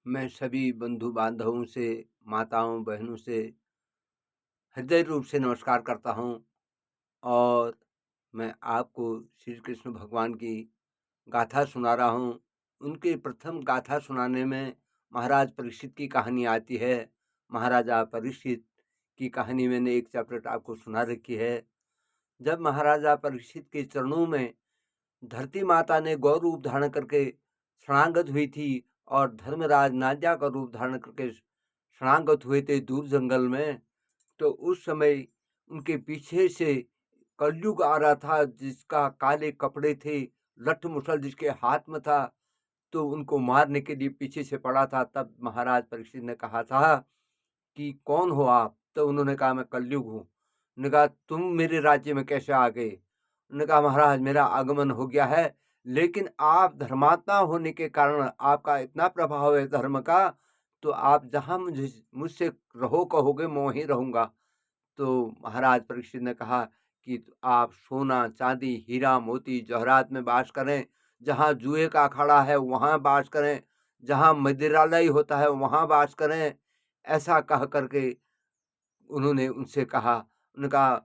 मैं सभी बंधु बांधवों से, माताओं बहनों से हृदय रूप से नमस्कार करता हूँ और मैं आपको श्री कृष्ण भगवान की गाथा सुना रहा हूँ। उनकी प्रथम गाथा सुनाने में महाराज परीक्षित की कहानी आती है। महाराजा परीक्षित की कहानी मैंने एक चैप्टर आपको सुना रखी है। जब महाराजा परीक्षित के चरणों में धरती माता ने गौ रूप धारण करके शरणागत हुई थी और धर्मराज नांजा का रूप धारण करके शरणागत हुए थे दूर जंगल में, तो उस समय उनके पीछे से कलयुग आ रहा था, जिसका काले कपड़े थे, लठ मुसल जिसके हाथ में था, तो उनको मारने के लिए पीछे से पड़ा था। तब महाराज परीक्षित ने कहा था कि कौन हो आप? तो उन्होंने कहा मैं कलयुग हूँ। उन्होंने कहा तुम मेरे राज्य में कैसे आ गए? उन्होंने कहा महाराज मेरा आगमन हो गया है, लेकिन आप धर्मात्मा होने के कारण आपका इतना प्रभाव है धर्म का, तो आप जहाँ मुझसे रहो कहोगे मैं वहीं रहूँगा। तो महाराज परीक्षित ने कहा कि आप सोना, चांदी, हीरा, मोती, जवाहरात में वास करें, जहाँ जुए का अखाड़ा है वहाँ वास करें, जहाँ मदिरालय होता है वहाँ वास करें। ऐसा कह करके उन्होंने उनसे कहा। उन्होंने कहा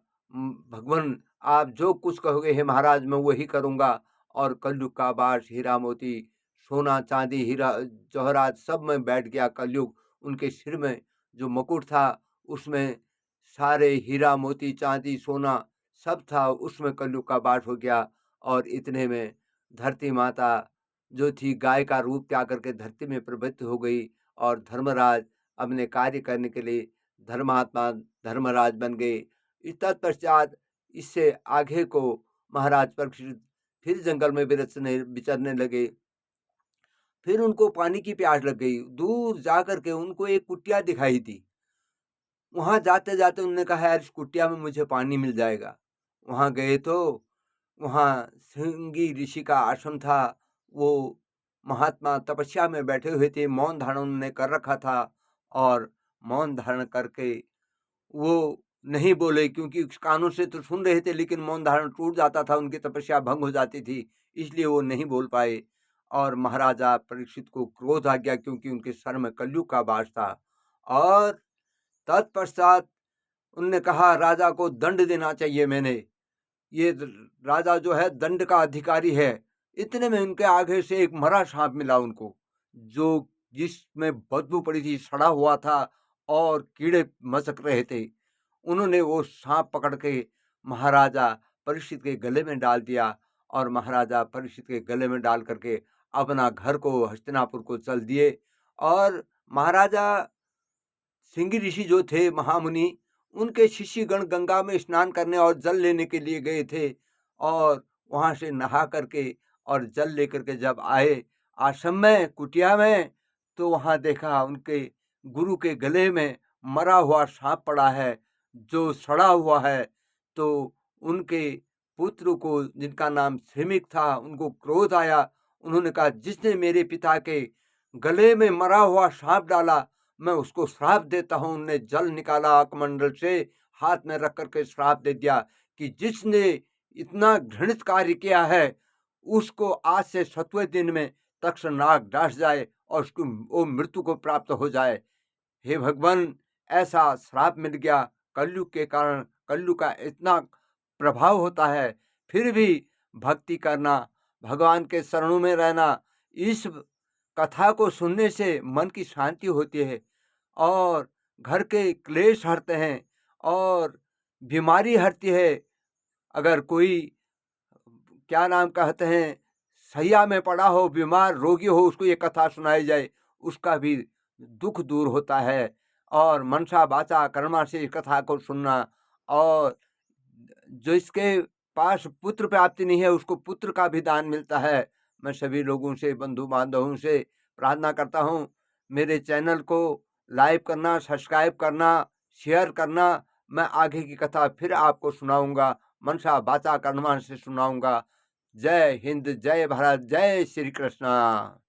भगवान आप जो कुछ कहोगे हे महाराज मैं वही करूँगा। और कलयुग का वास हीरा मोती, सोना, चांदी, हीरा, जवाहरात सब में बैठ गया कलयुग। उनके सिर में जो मुकुट था उसमें सारे हीरा, मोती, चांदी, सोना सब था, उसमें कलयुग का वास हो गया। और इतने में धरती माता जो थी गाय का रूप त्याग करके धरती में प्रवृत्त हो गई और धर्मराज अपने कार्य करने के लिए धर्मात्मा धर्मराज बन गए। इस तत्पश्चात इससे आगे को महाराज परीक्षित फिर जंगल में विचरने लगे। फिर उनको पानी की प्यास लग गई। दूर जाकर के उनको एक कुटिया दिखाई दी। वहां जाते जाते उन्होंने कहा यार इस कुटिया में मुझे पानी मिल जाएगा। वहां गए तो वहां श्रृंगी ऋषि का आश्रम था। वो महात्मा तपस्या में बैठे हुए थे, मौन धारण उन्होंने कर रखा था और मौन धारण करके वो नहीं बोले, क्योंकि कानों से तो सुन रहे थे लेकिन मौन धारण टूट जाता था, उनकी तपस्या भंग हो जाती थी, इसलिए वो नहीं बोल पाए। और महाराजा परीक्षित को क्रोध आ गया क्योंकि उनके सर में कलयुग का वास था। और तत्पश्चात उनने कहा राजा को दंड देना चाहिए, मैंने ये राजा जो है दंड का अधिकारी है। इतने में उनके आगे से एक मरा सांप मिला उनको, जो जिसमें बदबू पड़ी थी, सड़ा हुआ था और कीड़े मचक रहे थे। उन्होंने वो सांप पकड़ के महाराजा परीक्षित के गले में डाल दिया और महाराजा परीक्षित के गले में डाल करके अपना घर को हस्तिनापुर को चल दिए। और महाराजा सिंह ऋषि जो थे महामुनि, उनके शिष्यगण गंगा में स्नान करने और जल लेने के लिए गए थे और वहां से नहा करके और जल लेकर के जब आए आश्रम में कुटिया में, तो वहां देखा उनके गुरु के गले में मरा हुआ सांप पड़ा है जो सड़ा हुआ है। तो उनके पुत्र को जिनका नाम सिमिक था उनको क्रोध आया। उन्होंने कहा जिसने मेरे पिता के गले में मरा हुआ सांप डाला मैं उसको श्राप देता हूं। उनने जल निकाला आकमंडल से, हाथ में रख करके श्राप दे दिया कि जिसने इतना घृणित कार्य किया है उसको आज से 7वें दिन में तक्षनाग डांस जाए और उसको वो मृत्यु को प्राप्त हो जाए। हे भगवान ऐसा श्राप मिल गया कलयुग के कारण। कलयुग का इतना प्रभाव होता है, फिर भी भक्ति करना, भगवान के शरणों में रहना, इस कथा को सुनने से मन की शांति होती है और घर के क्लेश हटते हैं और बीमारी हटती है। अगर कोई क्या नाम कहते हैं सैया में पड़ा हो, बीमार रोगी हो, उसको ये कथा सुनाई जाए, उसका भी दुख दूर होता है। और मनसा वाचा कर्मा से इस कथा को सुनना, और जिसके पास पुत्र प्राप्ति नहीं है उसको पुत्र का भी दान मिलता है। मैं सभी लोगों से, बंधु बांधवों से प्रार्थना करता हूँ मेरे चैनल को लाइक करना, सब्सक्राइब करना, शेयर करना। मैं आगे की कथा फिर आपको सुनाऊंगा, मनसा वाचा कर्मा से सुनाऊंगा। जय हिंद, जय भारत, जय श्री कृष्णा।